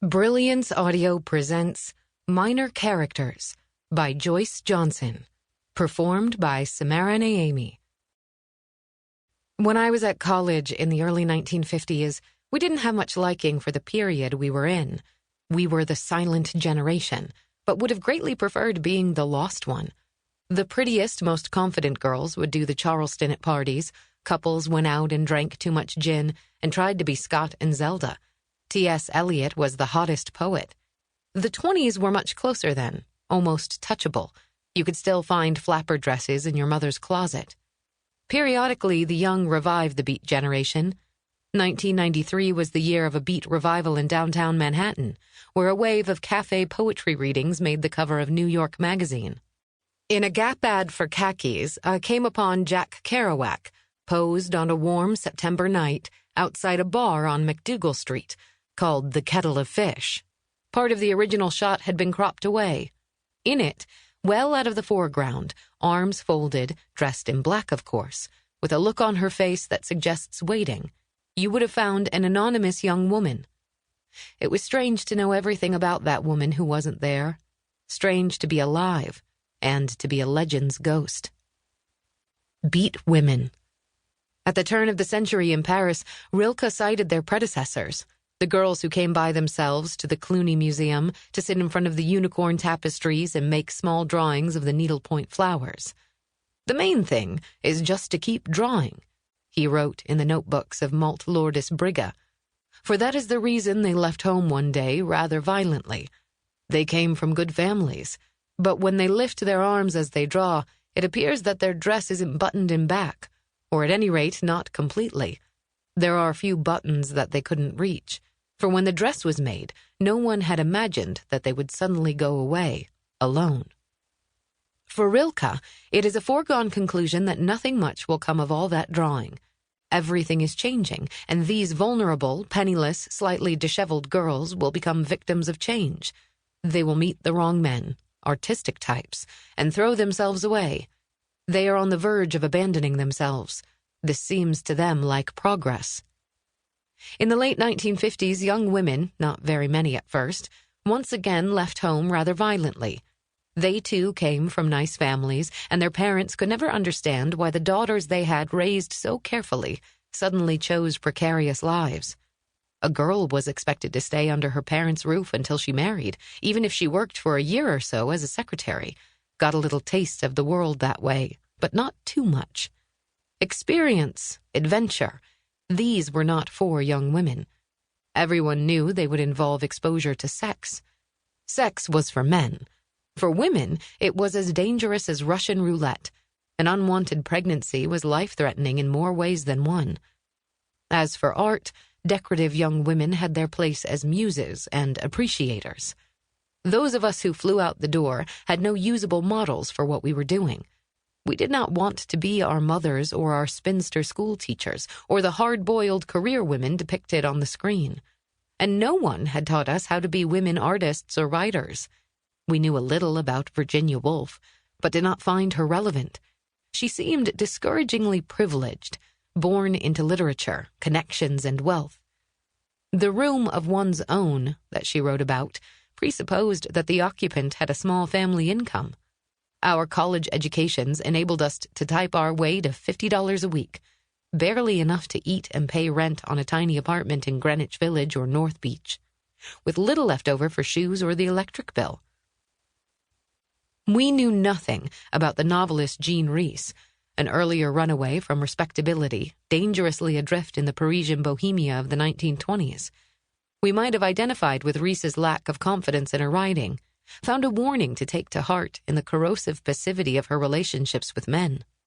Brilliance Audio presents Minor Characters by Joyce Johnson, performed by Samara Naomi. When I was at college in the early 1950s, we didn't have much liking for the period we were in. We were the silent generation, but would have greatly preferred being the lost one. The prettiest, most confident girls would do the Charleston at parties. Couples went out and drank too much gin and tried to be Scott and Zelda. T.S. Eliot was the hottest poet. The 20s were much closer then, almost touchable. You could still find flapper dresses in your mother's closet. Periodically, the young revived the Beat generation. 1993 was the year of a Beat revival in downtown Manhattan, where a wave of cafe poetry readings made the cover of New York Magazine. In a Gap ad for khakis, I came upon Jack Kerouac, posed on a warm September night outside a bar on McDougal Street, called The Kettle of Fish. Part of the original shot had been cropped away. In it, well out of the foreground, arms folded, dressed in black of course, with a look on her face that suggests waiting, you would have found an anonymous young woman. It was strange to know everything about that woman who wasn't there. Strange to be alive, and to be a legend's ghost. Beat women. At the turn of the century in Paris, Rilke cited their predecessors, the girls who came by themselves to the Cluny Museum to sit in front of the unicorn tapestries and make small drawings of the needlepoint flowers. The main thing is just to keep drawing, he wrote in the notebooks of Malt Lourdes Briga, for that is the reason they left home one day rather violently. They came from good families, but when they lift their arms as they draw, it appears that their dress isn't buttoned in back, or at any rate not completely. There are a few buttons that they couldn't reach, for when the dress was made, no one had imagined that they would suddenly go away, alone. For Rilke, it is a foregone conclusion that nothing much will come of all that drawing. Everything is changing, and these vulnerable, penniless, slightly disheveled girls will become victims of change. They will meet the wrong men, artistic types, and throw themselves away. They are on the verge of abandoning themselves. This seems to them like progress. In the late 1950s, young women, not very many at first, once again left home rather violently. They too came from nice families, and their parents could never understand why the daughters they had raised so carefully suddenly chose precarious lives. A girl was expected to stay under her parents' roof until she married, even if she worked for a year or so as a secretary, got a little taste of the world that way, but not too much. Experience, adventure, these were not for young women. Everyone knew they would involve exposure to sex. Sex was for men. For women, it was as dangerous as Russian roulette. An unwanted pregnancy was life-threatening in more ways than one. As for art, decorative young women had their place as muses and appreciators. Those of us who flew out the door had no usable models for what we were doing. We did not want to be our mothers or our spinster school teachers or the hard-boiled career women depicted on the screen. And no one had taught us how to be women artists or writers. We knew a little about Virginia Woolf, but did not find her relevant. She seemed discouragingly privileged, born into literature, connections, and wealth. The room of one's own that she wrote about presupposed that the occupant had a small family income. Our college educations enabled us to type our way to $50 a week, barely enough to eat and pay rent on a tiny apartment in Greenwich Village or North Beach, with little left over for shoes or the electric bill. We knew nothing about the novelist Jean Rhys, an earlier runaway from respectability, dangerously adrift in the Parisian bohemia of the 1920s. We might have identified with Rhys's lack of confidence in her writing, found a warning to take to heart in the corrosive passivity of her relationships with men.